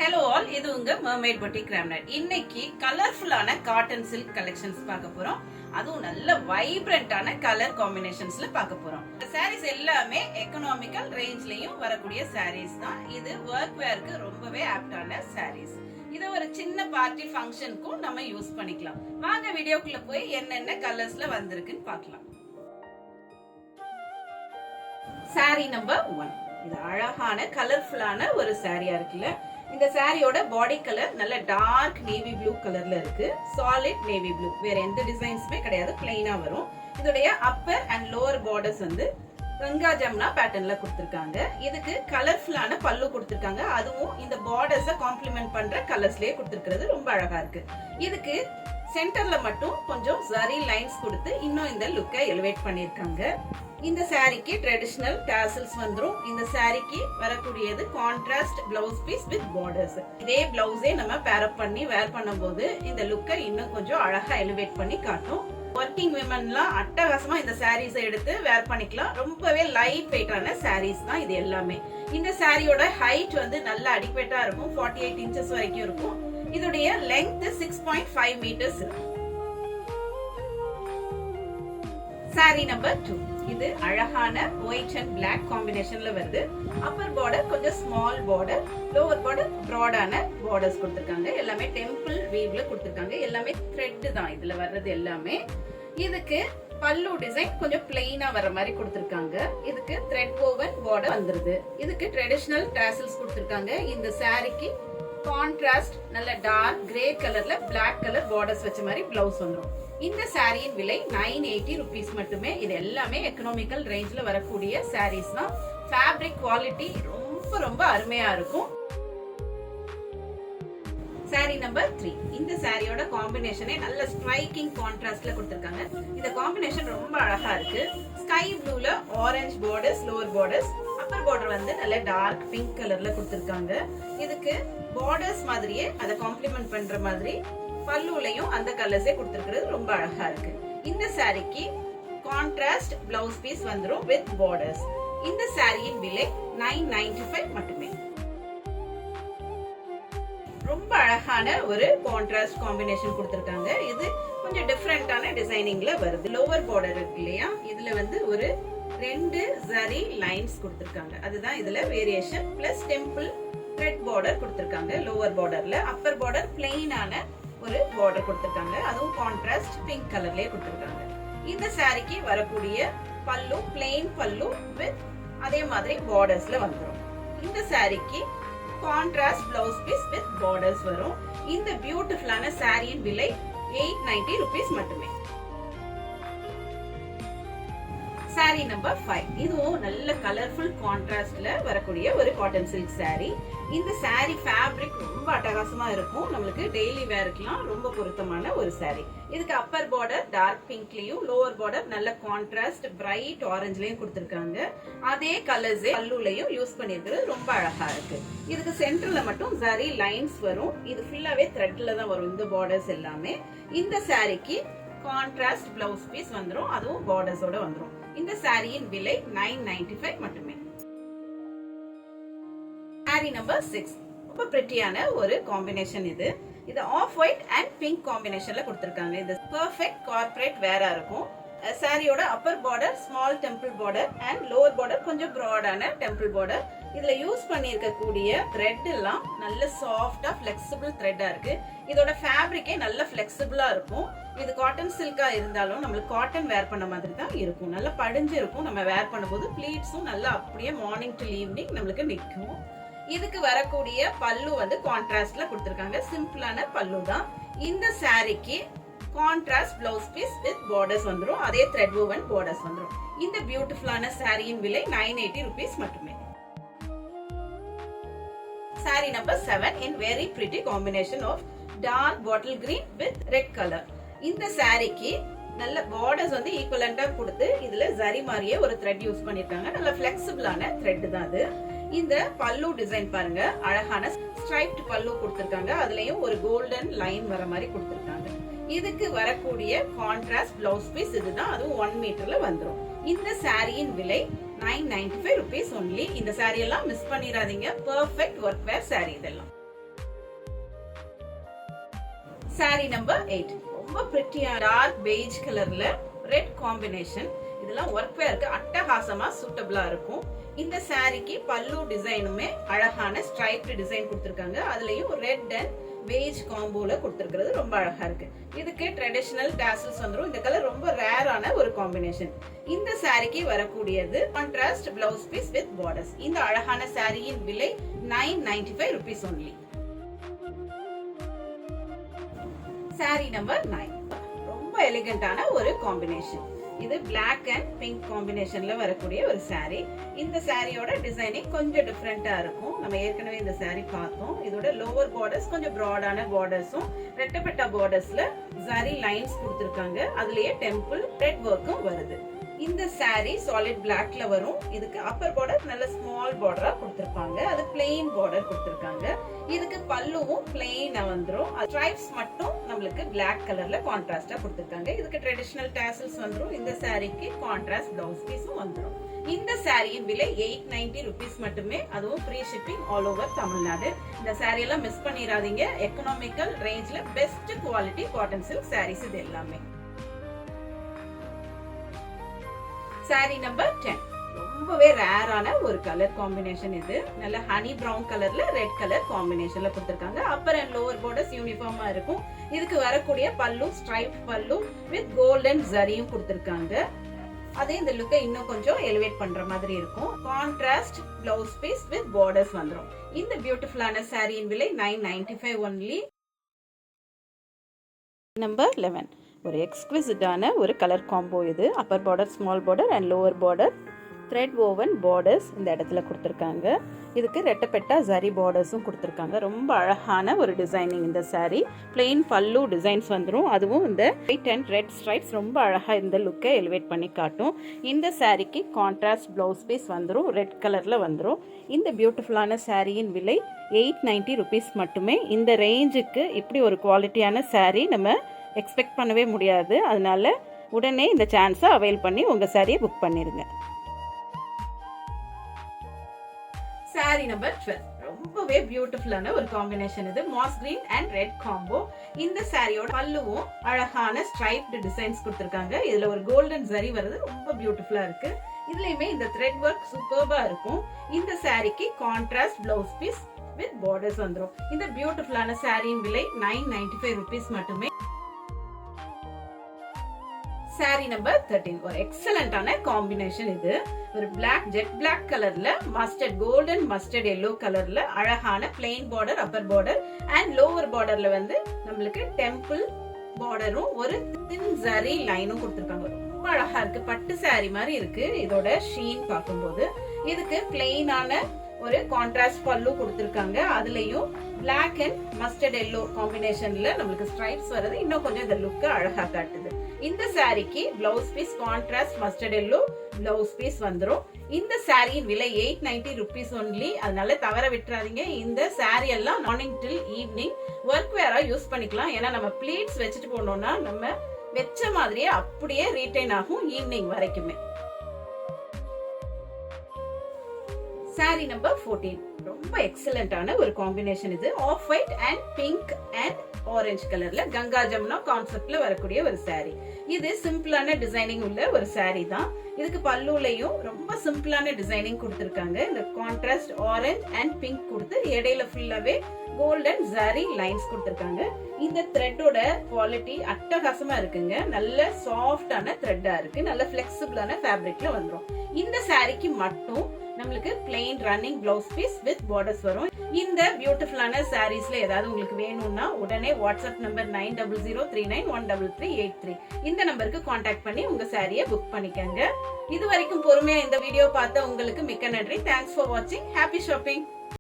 Hello all, இது உங்க Marmite boutique Ramnad. இன்னைக்கு கலர்ஃபுல்லான காட்டன் சில்க் கலெக்ஷன்ஸ் பார்க்க போறோம். அதுவும் நல்ல வைப்ரண்டான கலர் காம்பினேஷன்ஸ்ல பார்க்க போறோம். இந்த சாரீஸ் எல்லாமே எக்கனாமிக்கல் ரேஞ்ச்லயும் வரக்கூடிய சாரீஸ் தான். இது ஒர்க் வேர்க்கு ரொம்பவே ஆப்டான சாரீஸ். இத ஒரு சின்ன பார்ட்டி ஃபங்க்ஷனுக்கும் நம்ம யூஸ் பண்ணிக்கலாம். வாங்க வீடியோக்குள்ள போய் என்னென்ன கலர்ஸ்ல வந்திருக்குன்னு பார்க்கலாம். Sorry number 1. இது அழகான கலர்ஃபுல்லான ஒரு சாரியா இருக்குல்ல. இந்த சாரியோட பாடி கலர் நல்ல டார்க் நேவி ப்ளூ கலர்ல இருக்கு. சாலிட் நேவி ப்ளூ, வேற எந்த டிசைன்ஸுமே கிடையாது, பிளைனா வரும். இதோடைய அப்பர் அண்ட் லோவர் பார்டர்ஸ் வந்து கங்கா ஜம்னா பேட்டர்ன்ல கொடுத்திருக்காங்க. இதுக்கு கலர்ஃபுல்லான பல்லு கொடுத்திருக்காங்க. அதுவும் இந்த பார்டர்ஸை காம்ப்ளிமெண்ட் பண்ற கலர்ஸ்லயே கொடுத்திருக்கிறது ரொம்ப அழகா இருக்கு. இதுக்கு சென்டர்ல மட்டும் கொஞ்சம் ஜரி லைன்ஸ் கொடுத்து இன்னும் இந்த லுக்கை எலிவேட் பண்ணிருக்காங்க. இந்த சாரிக்கு ட்ரெடிஷனல் டாசல்ஸ் வந்துரும். இந்த சாரிக்கு வரக்கூடியது contrast blouse piece with borders. இதே பிளவுஸே நம்ம பேர் அப் பண்ணி வேர் பண்ணும்போது இந்த லுக்கை இன்னும் கொஞ்சம் அழகா எலிவேட் பண்ணி காட்டும். ஒர்க்கிங் விமன்லாம் அட்டகாசமா இந்த சாரீஸ் எடுத்து வேர் பண்ணிக்கலாம். ரொம்பவே லைட் வெயிட்டான சாரீஸ் தான் இது எல்லாமே. இந்த சாரியோட ஹைட் வந்து நல்ல அடிக்வேட்டா இருக்கும். 48 இன்ச்சஸ் வரைக்கும் இருக்கும். இதோடைய லெங்த் 6.5 மீட்டர்ஸ் இருக்கும். சாரி நம்பர் 2. இது அழகான ஒயிட் அண்ட் பிளாக் காம்பினேஷன்ல வருது. அப்பர் பார்டர் கொஞ்சம் ஸ்மால் பார்டர், லோவர் பார்டர் பிராடான பார்டர்ஸ் கொடுத்திருக்காங்க. எல்லாமே டெம்பிள் வீவ்ல கொடுத்திருக்காங்க. எல்லாமே த்ரெட் தான் இதுல வர்றது எல்லாமே. இதுக்கு பல்லு டிசைன் கொஞ்சம் பிளெயினா வர மாதிரி கொடுத்திருக்காங்க. இதுக்கு த்ரெட் ஓவன் பார்டர் வந்துருது. இதுக்கு ட்ரெடிஷனல் டாசல்ஸ் கொடுத்திருக்காங்க. இந்த சாரிக்கு கான்ட்ராஸ்ட் நல்ல டார்க் கிரே கலர்ல பிளாக் கலர் பார்டர்ஸ் வச்ச மாதிரி பிளவுஸ் வந்துரும். இந்த சாரியின் விலை 980 rupees மட்டுமே. இது எல்லாமே எக்கனாமிக்கல் ரேஞ்ச்ல வரக்கூடிய சாரீஸ் தான். ஃபேப்ரிக் குவாலிட்டி ரொம்ப ரொம்ப அருமையா இருக்கும். சாரி நம்பர் 3. இந்த சாரியோட காம்பினேஷனே நல்ல ஸ்ட்ரைக்கிங் கான்ட்ராஸ்ட்ல கொடுத்திருக்காங்க. இந்த காம்பினேஷன் ரொம்ப அழகா இருக்கு. ஸ்கை ப்ளூல orange borders, lower borders, upper border வந்து நல்ல டார்க் பிங்க் கலர்ல கொடுத்திருக்காங்க. இதுக்கு பார்டர்ஸ் மாதிரியே அதை காம்ப்ளிமெண்ட் பண்ற மாதிரி பல்லுலையும் அந்த கலர்ஸே கொடுத்திருக்கிறது ரொம்ப அழகா இருக்கு. இந்த சாரிக்கு கான்ட்ராஸ்ட் பிளவுஸ் பீஸ் வந்துரும் வித் பார்டர்ஸ். இந்த சாரியின் விலை 995 மட்டுமே. ரொம்ப அழகான ஒரு கான்ட்ராஸ்ட் காம்பினேஷன் கொடுத்திருக்காங்க. இது கொஞ்சம் டிஃபரெண்டான டிசைனிங்ல வருது. லோவர் பார்டர் இருக்கு இல்லையா, இதுல வந்து ஒரு 2 ஜரி லைன்ஸ் கொடுத்திருக்காங்க. அதுதான் இதுல variation. Plus temple thread border கொடுத்திருக்காங்க லோவர் பார்டர்ல. அப்பர் பார்டர் பிளெயினான ஒரு பார்டர் கொடுத்திருக்காங்க. அதுவும் கான்ட்ராஸ்ட் பிங்க் கலர்லயே கொடுத்திருக்காங்க. இந்த சாரிக்கு வரக்கூடிய பல்லு பிளெயின் பல்லு வித் அதே மாதிரி பார்டர்ஸ்ல வந்துரும். இந்த சாரிக்கு contrast blouse piece with borders வரும். இந்த பியூட்டிஃபுல்லான சாரியின் விலை 890 rupees மட்டுமே. சாரி நம்பர் 5. இதுவும் நல்ல கலர்ஃபுல் கான்ட்ராஸ்ட்ல வரக்கூடிய ஒரு காட்டன் சில்க் சாரி. இந்த சாரி ஃபேப்ரிக் ரொம்ப அட்டகாசமா இருக்கும். நம்மளுக்கு டெய்லி வேர்க்குலாம் ரொம்ப பொருத்தமான ஒரு சாரி. இதுக்கு அப்பர் பார்டர் டார்க் பிங்க்லயும், லோவர் பார்டர் நல்ல கான்ட்ராஸ்ட் பிரைட் ஆரஞ்சுலயும் கொடுத்திருக்காங்க. அதே கலர்ஸே பல்லுலயும் யூஸ் பண்ணிருக்கிறது ரொம்ப அழகா இருக்கு. இதுக்கு சென்டர்ல மட்டும் ஜரி லைன்ஸ் வரும். இது ஃபுல்லாவே த்ரெட்ல தான் வரும் இந்த பார்டர்ஸ் எல்லாமே. இந்த சாரிக்கு கான்ட்ராஸ்ட் பிளவுஸ் பீஸ் வந்துரும். அதுவும் பார்டர்ஸோட வந்துரும். இந்த சாரியின் விலை 995 மட்டுமே. சாரி நம்பர் 6. ரொம்ப பிரிட்டியான ஒரு காம்பினேஷன் இது. இது ஆஃப் ஒயிட் அண்ட் பிங்க் காம்பினேஷன்ல கொடுத்திருக்காங்க. இது பெர்ஃபெக்ட் கார்ப்பரேட் வேரா இருக்கும். சாரியோட Appar border small temple border and lower border கொஞ்சம் பிராடான டெம்பிள் பார்டர். இதுல யூஸ் பண்ணிருக்க கூடிய த்ரெட் எல்லாம் நல்ல சாஃப்டா பிளெக்சிபிள் த்ரெட்டா இருக்கு. இதோட ஃபேப்ரிக்கே நல்ல பிளெக்சிபிளா இருக்கும். இது காட்டன் சில்கா இருந்தாலும் நம்மளுக்கு காட்டன் வேர் பண்ண மாதிரி தான் இருக்கும். நல்லா படிஞ்சு இருக்கும். நம்ம வேர் பண்ணும்போது ப்ளீட்ஸும் நல்லா அப்படியே மார்னிங் டு ஈவினிங் நம்மளுக்கு நிற்கும். இதுக்கு வரக்கூடிய பல்லு வந்து கான்ட்ராஸ்ட்ல கொடுத்திருக்காங்க. சிம்பிளான பல்லு தான். இந்த சாரிக்கு contrast blouse piece with borders வந்துரும். அதே த்ரெட் woven பார்டர்ஸ் வந்துரும். இந்த பியூட்டிஃபுல்லான சாரியின் விலை 980 rupees மட்டுமே. Sari number 7. in very pretty combination of dark bottle green with red color. இந்த சாரிக்கு நல்ல பார்டர்ஸ் வந்து ஈக்குவலண்டா கொடுத்து இதுல ஜரி மாதிரியே ஒரு த்ரெட் யூஸ் பண்ணிருக்காங்க. நல்ல பிளெக்சிபிளான த்ரெட் தான் அது. இந்த பல்லு டிசைன் பாருங்க, அழகான ஸ்ட்ரைப்ட் பல்லு கொடுத்திருக்காங்க. அதுலயும் ஒரு கோல்டன் லைன் வர மாதிரி கொடுத்திருக்காங்க. இதுக்கு வரக்கூடிய கான்ட்ராஸ்ட் பிளவுஸ் பீஸ் இதுதான். அதுவும் 1 மீட்டர்ல வந்துரும். இந்த சாரியின் விலை 995 rupees only. இந்த சாரி எல்லாம் மிஸ் பண்ணிராதீங்க. பெர்ஃபெக்ட் ஒர்க் வேர் சாரி இதெல்லாம். சாரி நம்பர் 8 ரொம்ப பிரிட்டியா டார்க் பெய்ஜ் கலர்ல ரெட் காம்பினேஷன். இதெல்லாம் ஒர்க் வேருக்கு அட்டகாசமா சூட்டபிளா இருக்கும். இந்த சாரிக்கு பல்லு டிசைனுமே அழகான ஸ்ட்ரைப்டு டிசைன் கொடுத்திருக்காங்க. அதுலயும் ரெட் அண்ட் பெய்ஜ் காம்போல கொடுத்திருக்கிறது ரொம்ப அழகா இருக்கு. இதுக்கு ட்ரெடிஷனல் டாசல்ஸ் வந்துரும். இந்த கலர் ரொம்ப ரேரான ஒரு காம்பினேஷன். இந்த சாரிக்கு வரக்கூடியது contrast blouse piece with borders. இந்த அழகான சாரியின் விலை 995 rupees only. சாரி நம்பர் 9 ரொம்ப எலிகண்டான ஒரு காம்பினேஷன். இது பிளாக் அண்ட் பிங்க் காம்பினேஷன்ல வரக்கூடிய ஒரு சாரி. இந்த சாரியோட டிசைனிங் கொஞ்சம் டிஃப்ரெண்டா இருக்கும். நம்ம ஏற்கனவே இந்த சாரி பார்த்தோம். இதோட லோவர் பார்டர்ஸ் கொஞ்சம் ப்ராடான பார்டர்ஸும் ரெட்டப்பட்ட பார்டர்ஸ்ல ஜரி லைன்ஸ் கொடுத்திருக்காங்க. அதுலயே டெம்பிள் த்ரெட் ஒர்க்கும் வருது. இந்த சாரி சாலிட் பிளாக்ல வரும். இதுக்கு அப்பர் பார்டர் நல்ல ஸ்மால் பார்டரா கொடுத்திருப்பாங்க. அது பிளெயின் பார்டர் கொடுத்திருக்காங்க. இதுக்கு பல்லுவும் பிளெயினா வந்துரும். ஸ்ட்ரைப்ஸ் மட்டும் நம்மளுக்கு பிளாக் கலர்ல கான்ட்ராஸ்டா கொடுத்திருக்காங்க. இதுக்கு ட்ரெடிஷனல் டாசல்ஸ் வந்துரும். இந்த சாரிக்கு கான்ட்ராஸ்ட் பிளவுஸ் பீஸும் வந்துரும். இந்த சாரியின் விலை 890 rupees மட்டுமே. அதுவும் free shipping all over Tamil Nadu. இந்த சாரி எல்லாம் மிஸ் பண்ணிடாதீங்க. எக்கனாமிக்கல் ரேஞ்ச்ல best quality cotton silk saris இது எல்லாமே. சாரி நம்பர் 10 ரொம்பவே ரேரான ஒரு கலர் காம்பினேஷன். இது நல்ல ஹனி பிரவுன் கலர்ல ரெட் கலர் காம்பினேஷன்ல கொடுத்திருக்காங்க. அப்பர் அண்ட் லோவர் பார்டர்ஸ் யூனிஃபார்மா இருக்கும். இதுக்கு வரக்கூடிய பல்லு ஸ்ட்ரைப் பல்லு வித் கோல்டன் ஜரியும் கொடுத்திருக்காங்க. அதே இந்த லுக்கை இன்னும் கொஞ்சம் எலிவேட் பண்ற மாதிரி இருக்கும். Contrast blouse piece with borders வந்துரும். இந்த பியூட்டிஃபுல்லான சாரியின் விலை 995 only. நம்பர் 11 ஒரு எக்ஸ்க்விசிட்டான ஒரு கலர் காம்போ. இது upper border small border and lower border thread woven borders இந்த இடத்துல கொடுத்துருக்காங்க. இதுக்கு ரெட்டப்பெட்டா ஜரி பார்டர்ஸும் கொடுத்துருக்காங்க. ரொம்ப அழகான ஒரு டிசைனிங் இந்த சாரி. பிளெயின் பல்லு டிசைன்ஸ் வந்துடும். அதுவும் இந்த ஒயிட் அண்ட் ரெட் ஸ்ட்ரைப்ஸ் ரொம்ப அழகாக இந்த லுக்கை எலிவேட் பண்ணி காட்டும். இந்த சாரிக்கு கான்ட்ராஸ்ட் பிளவுஸ் பீஸ் வந்துடும். ரெட் கலரில் வந்துடும். இந்த பியூட்டிஃபுல்லான சாரியின் விலை 890 rupees மட்டுமே. இந்த ரேஞ்சுக்கு இப்படி ஒரு குவாலிட்டியான சாரி நம்ம எக்ஸ்பெக்ட் பண்ணவே முடியாது. அதனால உடனே இந்த சான்ஸை அவைல் பண்ணி உங்கள் சாரியை புக் பண்ணிடுங்க. சாரி நம்பர் 12 ரொம்பவே பியூட்டிஃபுல்லான ஒரு காம்பினேஷன். இது mass green and red combo. இந்த சாரியோட பல்லுவும் அழகான ஸ்ட்ரைப்டு டிசைன்ஸ் கொடுத்திருக்காங்க. இதுல ஒரு கோல்டன் ஜரி வருது. ரொம்ப பியூட்டிஃபுல்லா இருக்கு. இதுலயுமே இந்த த்ரெட் ஒர்க் சூப்பர்பா இருக்கும். இந்த சாரிக்கு contrast blouse piece with borders வந்துரும். இந்த பியூட்டிஃபுல்லான சாரியின் விலை 995 rupees மட்டுமே. சாரி நம்பர் 13 ஒரு எக்ஸலண்டான காம்பினேஷன். இது ஒரு பிளாக் ஜெட் பிளாக் கலர்ல மஸ்டர்ட் கோல்டன் மஸ்டர்ட் எல்லோ கலர்ல அழகான plain border upper border and lower பார்டர்ல வந்து நம்மளுக்கு டெம்பிள் பார்டரும் ஒரு தின் ஜரி லைனும் கொடுத்திருக்காங்க. ரொம்ப அழகா இருக்கு. பட்டு சாரி மாதிரி இருக்கு இதோட ஷீன் பார்க்கும்போது. இதுக்கு பிளெயினான ஒரு கான்ட்ராஸ்ட் பல்லு கொடுத்திருக்காங்க. அதுலயும் பிளாக் அண்ட் மஸ்டர்ட் எல்லோ காம்பினேஷன்ல நம்மளுக்கு ஸ்ட்ரைப்ஸ் வருது. இன்னும் கொஞ்சம் இந்த லுக்கை அழகா காட்டுது. இந்த சாரிக்கு blouse piece contrast mustard yellow blouse piece வந்துரும். இந்த சாரியின் விலை 890 rupees only. அதனால தவற விட்டுறாதீங்க. இந்த சாரி எல்லாம் மார்னிங் டில் ஈவினிங் ஒர்க் வேரா யூஸ் பண்ணிக்கலாம். ஏன்னா நம்ம ப்ளீட்ஸ் வச்சுட்டு போனோம்னா நம்ம வெச்ச மாதிரியே அப்படியே ரீட்டைன் ஆகும் ஈவினிங் வரைக்குமே. சாரி நம்பர் 14 ரொம்ப எக்ஸலண்டான ஒரு காம்பினேஷன். இது off white and pink and orange கலர்ல கங்கா ஜமுனா கான்செப்ட்ல வரக்கூடிய ஒரு சாரி. இது சிம்பிளான டிசைனிங் உள்ள ஒரு சாரி தான். இதுக்கு பல்லுலையும் ரொம்ப சிம்பிளான டிசைனிங் கொடுத்திருக்காங்க. இந்த கான்ட்ராஸ்ட் ஆரஞ்சு அண்ட் பிங்க் கொடுத்து இடையில ஃபுல்லாவே கோல்டன் ஜரி லைன்ஸ் கொடுத்திருக்காங்க. இந்த த்ரெட்டோட குவாலிட்டி அட்டகாசமா இருக்குங்க. நல்ல சாஃப்டான த்ரெட்டா இருக்கு. நல்ல பிளெக்சிபிளான ஃபேப்ரிக்ல வந்துரும். இந்த சாரிக்கு மட்டும் நம்மளுக்கு plain running blouse piece with borders வரும். இந்த பியூட்டிஃபுல்லான சாரீஸ்ல ஏதாவது உங்களுக்கு வேணும்னா உடனே வாட்ஸ்அப் நம்பர் 9003913383 இந்த நம்பருக்கு கான்டாக்ட் பண்ணி உங்க சாரியை புக் பண்ணிக்கங்க. இது வரைக்கும் பொறுமையா இந்த வீடியோ பார்த்த உங்களுக்கு மிக்க நன்றி. தேங்க்ஸ் ஃபார் வாட்சிங். Happy shopping.